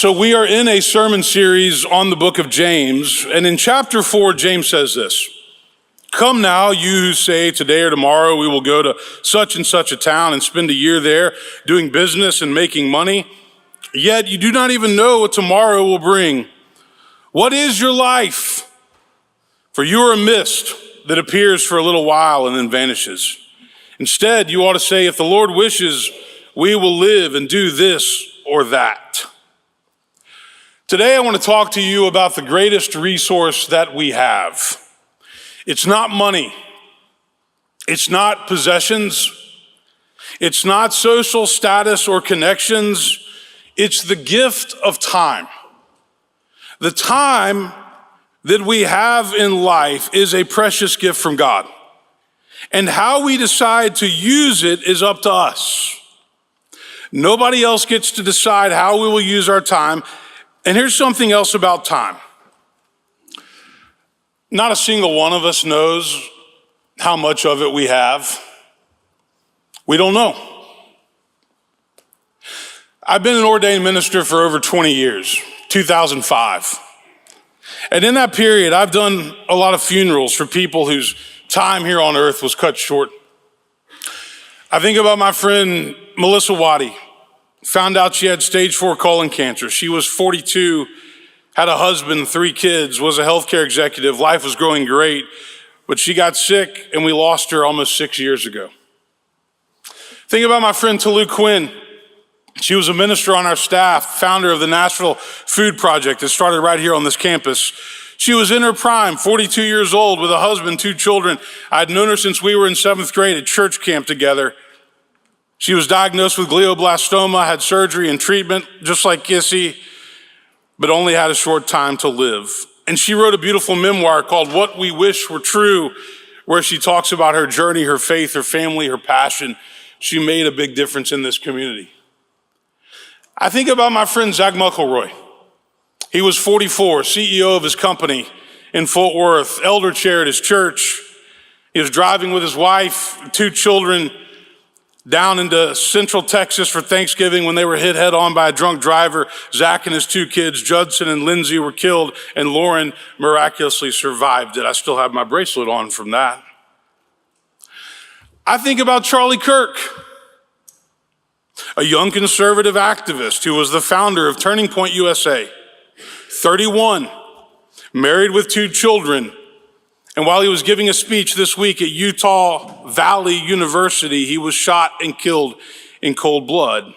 So we are in a sermon series on the book of James, and in chapter 4, James says this: "Come now, you who say today or tomorrow we will go to such and such a town and spend a year there doing business and making money, yet you do not even know what tomorrow will bring. What is your life? For you are a mist that appears for a little while and then vanishes. Instead, you ought to say, if the Lord wishes, we will live and do this or that." Today, I want to talk to you about the greatest resource that we have. It's not money. It's not possessions. It's not social status or connections. It's the gift of time. The time that we have in life is a precious gift from God. And how we decide to use it is up to us. Nobody else gets to decide how we will use our time. And here's something else about time. Not a single one of us knows how much of it we have. We don't know. I've been an ordained minister for over 20 years, 2005. And in that period, I've done a lot of funerals for people whose time here on earth was cut short. I think about my friend Melissa Waddy. Found out she had stage 4 colon cancer. She was 42, had a husband, 3 kids, was a healthcare executive. Life was going great, but she got sick and we lost her almost 6 years ago. Think about my friend Tolu Quinn. She was a minister on our staff, founder of the Nashville Food Project that started right here on this campus. She was in her prime, 42 years old, with a husband, 2 children. I'd known her since we were in 7th grade at church camp together. She was diagnosed with glioblastoma, had surgery and treatment, just like Kissy, but only had a short time to live. And she wrote a beautiful memoir called What We Wish Were True, where she talks about her journey, her faith, her family, her passion. She made a big difference in this community. I think about my friend Zach Muckleroy. He was 44, CEO of his company in Fort Worth, elder chair at his church. He was driving with his wife, 2 children, down into Central Texas for Thanksgiving when they were hit head on by a drunk driver. Zach and his 2 kids, Judson and Lindsay, were killed, and Lauren miraculously survived it. I still have my bracelet on from that. I think about Charlie Kirk, a young conservative activist who was the founder of Turning Point USA, 31, married with 2 children. And while he was giving a speech this week at Utah Valley University, he was shot and killed in cold blood,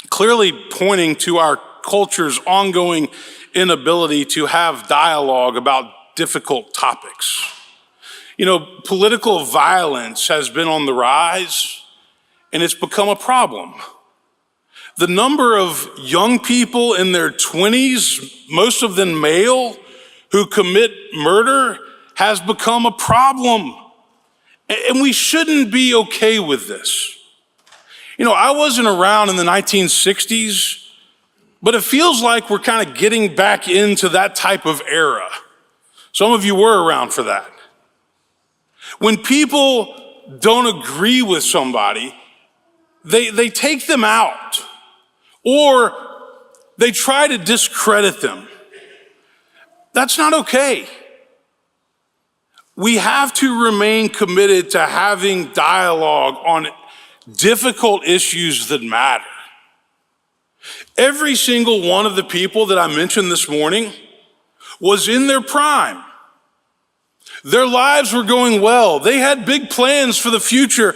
clearly pointing to our culture's ongoing inability to have dialogue about difficult topics. You know, political violence has been on the rise, and it's become a problem. The number of young people in their 20s, most of them male, who commit murder has become a problem. And we shouldn't be okay with this. You know, I wasn't around in the 1960s, but it feels like we're kind of getting back into that type of era. Some of you were around for that. When people don't agree with somebody, they take them out or they try to discredit them. That's not okay. We have to remain committed to having dialogue on difficult issues that matter. Every single one of the people that I mentioned this morning was in their prime. Their lives were going well. They had big plans for the future,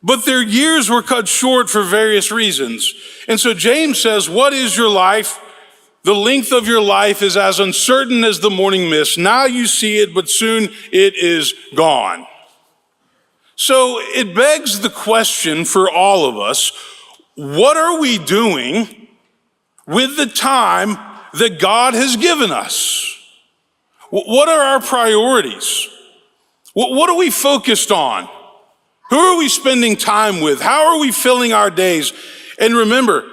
but their years were cut short for various reasons. And so James says, what is your life? The length of your life is as uncertain as the morning mist. Now you see it, but soon it is gone. So it begs the question for all of us, what are we doing with the time that God has given us? What are our priorities? What are we focused on? Who are we spending time with? How are we filling our days? And remember,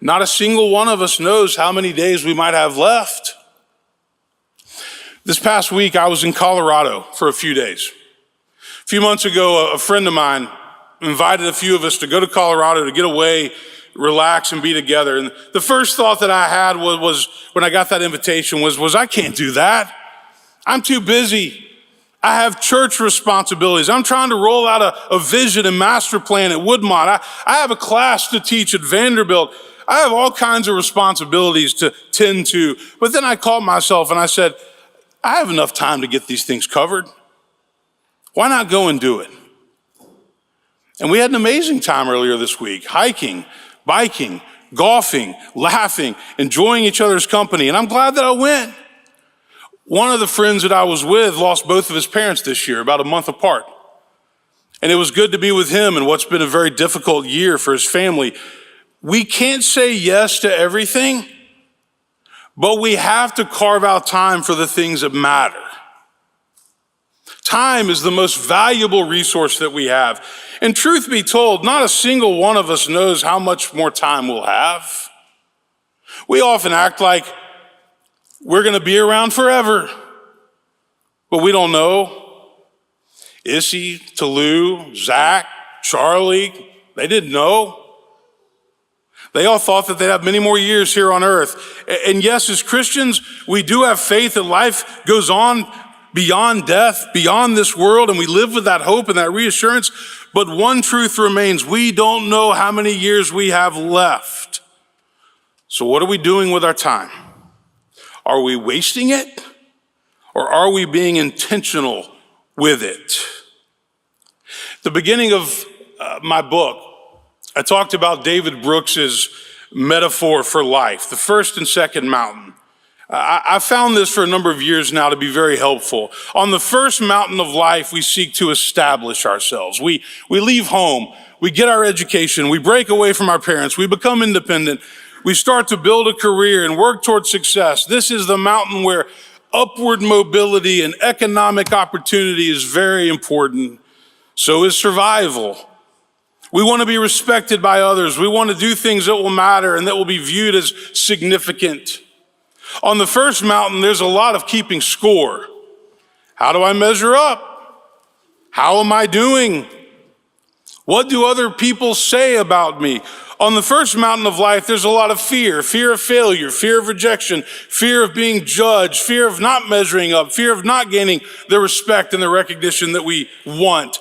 not a single one of us knows how many days we might have left. This past week, I was in Colorado for a few days. A few months ago, a friend of mine invited a few of us to go to Colorado to get away, relax and be together. And the first thought that I had was when I got that invitation was I can't do that. I'm too busy. I have church responsibilities. I'm trying to roll out a vision and master plan at Woodmont. I have a class to teach at Vanderbilt. I have all kinds of responsibilities to tend to. But then I called myself and I said, I have enough time to get these things covered. Why not go and do it? And we had an amazing time earlier this week, hiking, biking, golfing, laughing, enjoying each other's company. And I'm glad that I went. One of the friends that I was with lost both of his parents this year, about a month apart. And it was good to be with him in what's been a very difficult year for his family. We can't say yes to everything, but we have to carve out time for the things that matter. Time is the most valuable resource that we have. And truth be told, not a single one of us knows how much more time we'll have. We often act like we're going to be around forever, but we don't know. Issy, Talou, Zach, Charlie, they didn't know. They all thought that they'd have many more years here on earth. And yes, as Christians, we do have faith that life goes on beyond death, beyond this world, and we live with that hope and that reassurance. But one truth remains: we don't know how many years we have left. So what are we doing with our time? Are we wasting it, or are we being intentional with it? At the beginning of my book, I talked about David Brooks's metaphor for life, the first and second mountain. I found this for a number of years now to be very helpful. On the first mountain of life, we seek to establish ourselves. We leave home, we get our education, we break away from our parents, we become independent, we start to build a career and work towards success. This is the mountain where upward mobility and economic opportunity is very important. So is survival. We want to be respected by others. We want to do things that will matter and that will be viewed as significant. On the first mountain, there's a lot of keeping score. How do I measure up? How am I doing? What do other people say about me? On the first mountain of life, there's a lot of fear of failure, fear of rejection, fear of being judged, fear of not measuring up, fear of not gaining the respect and the recognition that we want.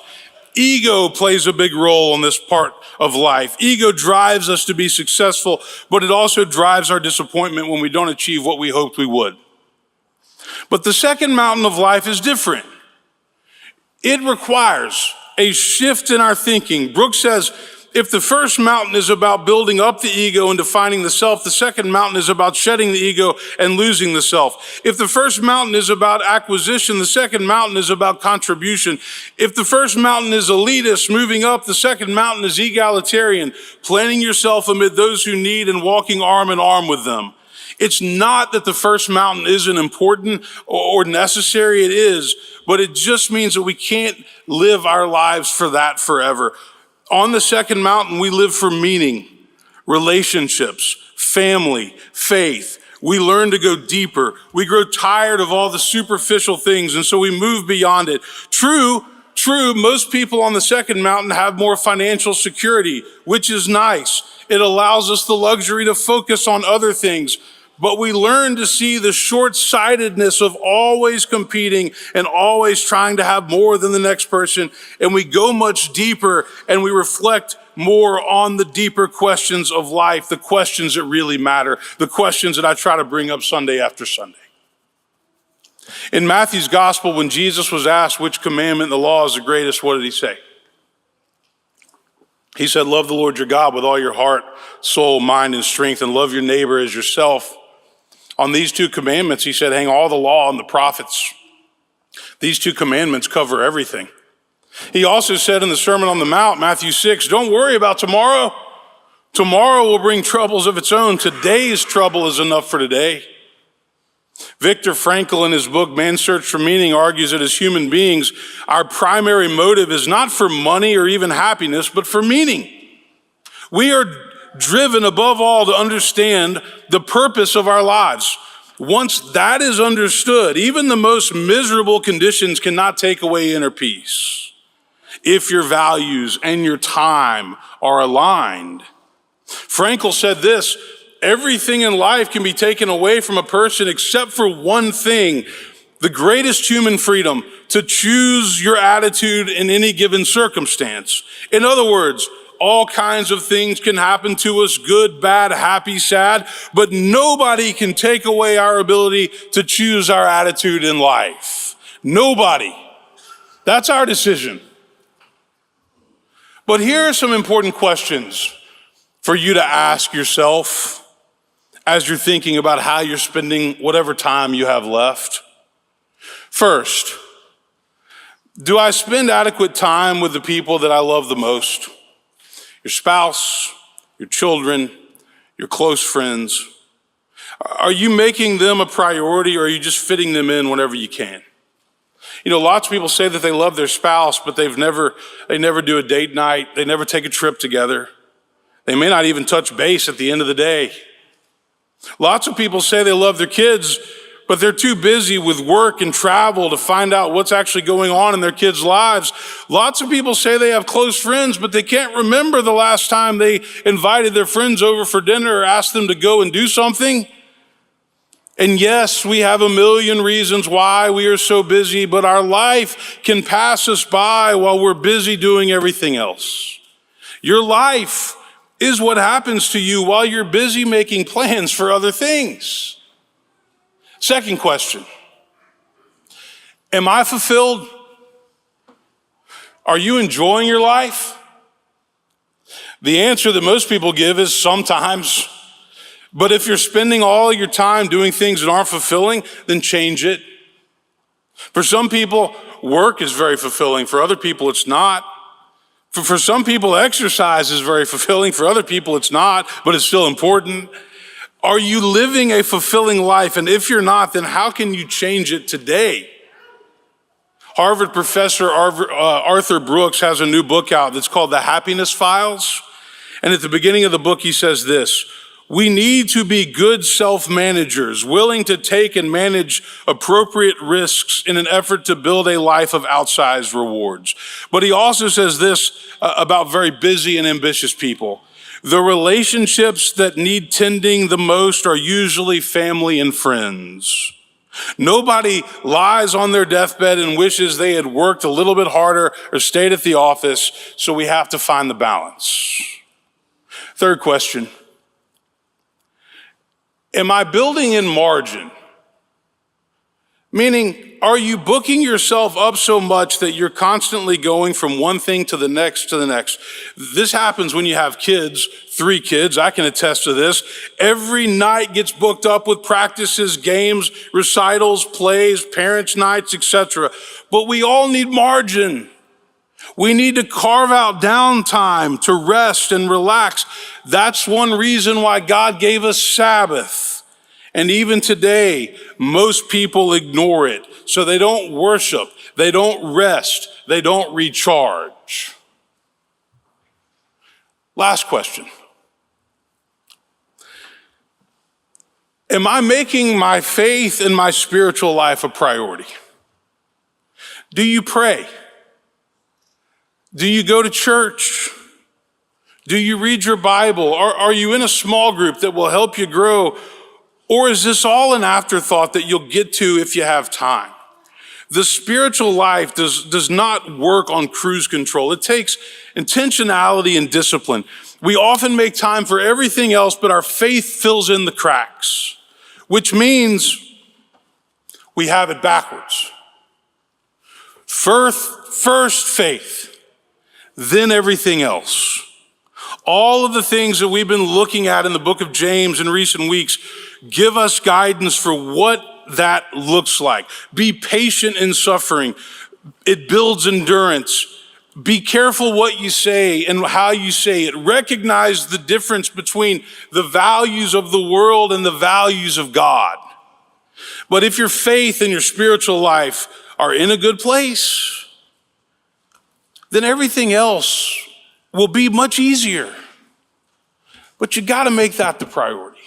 Ego plays a big role in this part of life. Ego drives us to be successful, but it also drives our disappointment when we don't achieve what we hoped we would. But the second mountain of life is different. It requires a shift in our thinking. Brooks says, if the first mountain is about building up the ego and defining the self, the second mountain is about shedding the ego and losing the self. If the first mountain is about acquisition, the second mountain is about contribution. If the first mountain is elitist, moving up, the second mountain is egalitarian, planting yourself amid those who need and walking arm in arm with them. It's not that the first mountain isn't important or necessary, it is, but it just means that we can't live our lives for that forever. On the second mountain, we live for meaning, relationships, family, faith. We learn to go deeper. We grow tired of all the superficial things, and so we move beyond it. True, most people on the second mountain have more financial security, which is nice. It allows us the luxury to focus on other things. But we learn to see the short-sightedness of always competing and always trying to have more than the next person. And we go much deeper and we reflect more on the deeper questions of life, the questions that really matter, the questions that I try to bring up Sunday after Sunday. In Matthew's gospel, when Jesus was asked which commandment in the law is the greatest, what did he say? He said, love the Lord your God with all your heart, soul, mind, and strength, and love your neighbor as yourself. On these two commandments, he said, hang all the law and the prophets. These two commandments cover everything. He also said in the Sermon on the Mount, Matthew 6, don't worry about tomorrow. Tomorrow will bring troubles of its own. Today's trouble is enough for today. Viktor Frankl, in his book, Man's Search for Meaning, argues that as human beings, our primary motive is not for money or even happiness, but for meaning. We are driven above all to understand the purpose of our lives. Once that is understood, even the most miserable conditions cannot take away inner peace if your values and your time are aligned. Frankel said this: everything in life can be taken away from a person except for one thing, the greatest human freedom, to choose your attitude in any given circumstance. In other words, all kinds of things can happen to us, good, bad, happy, sad, but nobody can take away our ability to choose our attitude in life. Nobody. That's our decision. But here are some important questions for you to ask yourself as you're thinking about how you're spending whatever time you have left. First, do I spend adequate time with the people that I love the most? Your spouse, your children, your close friends. Are you making them a priority, or are you just fitting them in whenever you can? Lots of people say that they love their spouse, but they never do a date night. They never take a trip together. They may not even touch base at the end of the day. Lots of people say they love their kids, but they're too busy with work and travel to find out what's actually going on in their kids' lives. Lots of people say they have close friends, but they can't remember the last time they invited their friends over for dinner or asked them to go and do something. And yes, we have a million reasons why we are so busy, but our life can pass us by while we're busy doing everything else. Your life is what happens to you while you're busy making plans for other things. Second question, am I fulfilled? Are you enjoying your life? The answer that most people give is sometimes. But if you're spending all your time doing things that aren't fulfilling, then change it. For some people, work is very fulfilling. For other people, it's not. For some people, exercise is very fulfilling. For other people, it's not, but it's still important. Are you living a fulfilling life? And if you're not, then how can you change it today? Harvard professor Arthur Brooks has a new book out that's called The Happiness Files. And at the beginning of the book, he says this: we need to be good self-managers, willing to take and manage appropriate risks in an effort to build a life of outsized rewards. But he also says this about very busy and ambitious people: the relationships that need tending the most are usually family and friends. Nobody lies on their deathbed and wishes they had worked a little bit harder or stayed at the office, so we have to find the balance. Third question, am I building in margin? Meaning, are you booking yourself up so much that you're constantly going from one thing to the next to the next? This happens when you have kids, 3 kids. I can attest to this. Every night gets booked up with practices, games, recitals, plays, parents' nights, etc. But we all need margin. We need to carve out downtime to rest and relax. That's one reason why God gave us Sabbath. And even today, most people ignore it. So they don't worship, they don't rest, they don't recharge. Last question. Am I making my faith and my spiritual life a priority? Do you pray? Do you go to church? Do you read your Bible? Are you in a small group that will help you grow? Or is this all an afterthought that you'll get to if you have time? The spiritual life does not work on cruise control. It takes intentionality and discipline. We often make time for everything else, but our faith fills in the cracks, which means we have it backwards. First faith, then everything else. All of the things that we've been looking at in the book of James in recent weeks give us guidance for what that looks like. Be patient in suffering. It builds endurance. Be careful what you say and how you say it. Recognize the difference between the values of the world and the values of God. But if your faith and your spiritual life are in a good place, then everything else will be much easier. But you got to make that the priority.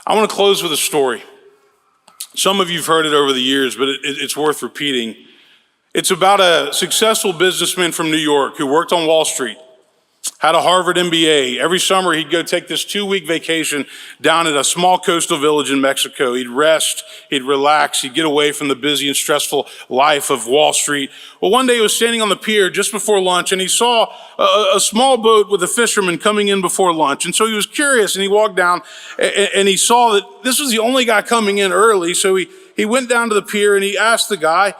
I want to close with a story. Some of you have heard it over the years, but it's worth repeating. It's about a successful businessman from New York who worked on Wall Street. had a Harvard MBA. Every summer he'd go take this 2-week vacation down at a small coastal village in Mexico. He'd rest, he'd relax, he'd get away from the busy and stressful life of Wall Street. Well, one day he was standing on the pier just before lunch and he saw a small boat with a fisherman coming in before lunch. And so he was curious and he walked down and he saw that this was the only guy coming in early. So he went down to the pier and he asked the guy,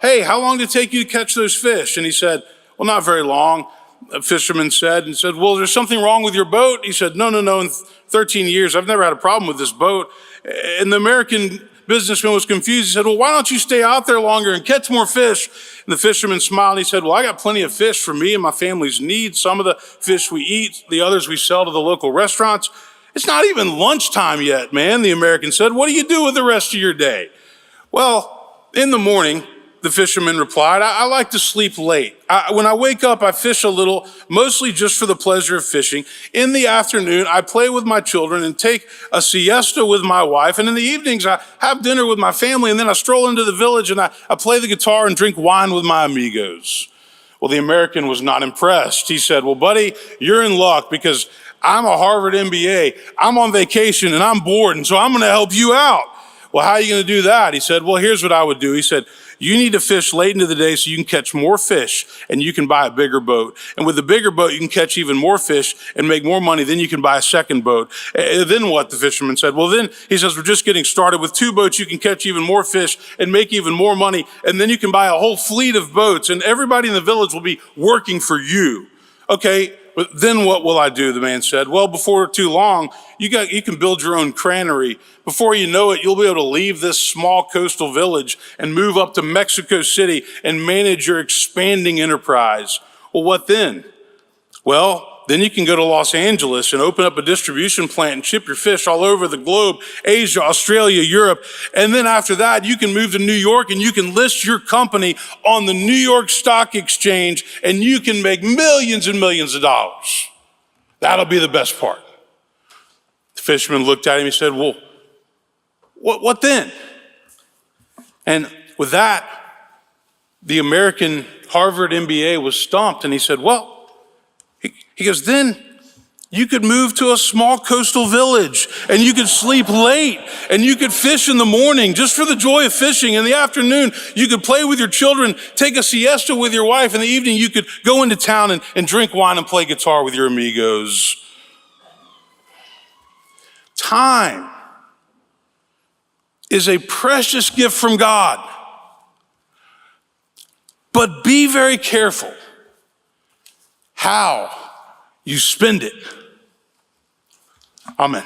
hey, how long did it take you to catch those fish? And he said, well, not very long. A fisherman said, well, there's something wrong with your boat? He said, no. In 13 years, I've never had a problem with this boat. And the American businessman was confused. He said, well, why don't you stay out there longer and catch more fish? And the fisherman smiled and he said, well, I got plenty of fish for me and my family's needs. Some of the fish we eat, the others we sell to the local restaurants. It's not even lunchtime yet, man, the American said. What do you do with the rest of your day? Well, in the morning, the fisherman replied, I like to sleep late. When I wake up, I fish a little, mostly just for the pleasure of fishing. In the afternoon, I play with my children and take a siesta with my wife. And in the evenings, I have dinner with my family. And then I stroll into the village and I play the guitar and drink wine with my amigos. Well, the American was not impressed. He said, well, buddy, you're in luck because I'm a Harvard MBA. I'm on vacation and I'm bored. And so I'm going to help you out. Well, how are you going to do that? He said, well, here's what I would do. He said, you need to fish late into the day so you can catch more fish and you can buy a bigger boat. And with the bigger boat, you can catch even more fish and make more money. Then you can buy a second boat. Then what? The fisherman said, well, then he says, we're just getting started. With 2 boats, you can catch even more fish and make even more money. And then you can buy a whole fleet of boats and everybody in the village will be working for you. Okay. But then what will I do? The man said, well, before too long, you can build your own granary. Before you know it, you'll be able to leave this small coastal village and move up to Mexico City and manage your expanding enterprise. Well, what then? Well, then you can go to Los Angeles and open up a distribution plant and ship your fish all over the globe, Asia, Australia, Europe. And then after that, you can move to New York and you can list your company on the New York Stock Exchange and you can make millions and millions of dollars. That'll be the best part. The fisherman looked at him and he said, well, what then? And with that, the American Harvard MBA was stumped and he said, well, he goes, then you could move to a small coastal village and you could sleep late and you could fish in the morning just for the joy of fishing. In the afternoon, you could play with your children, take a siesta with your wife. In the evening, you could go into town and drink wine and play guitar with your amigos. Time is a precious gift from God, but be very careful how you spend it. Amen.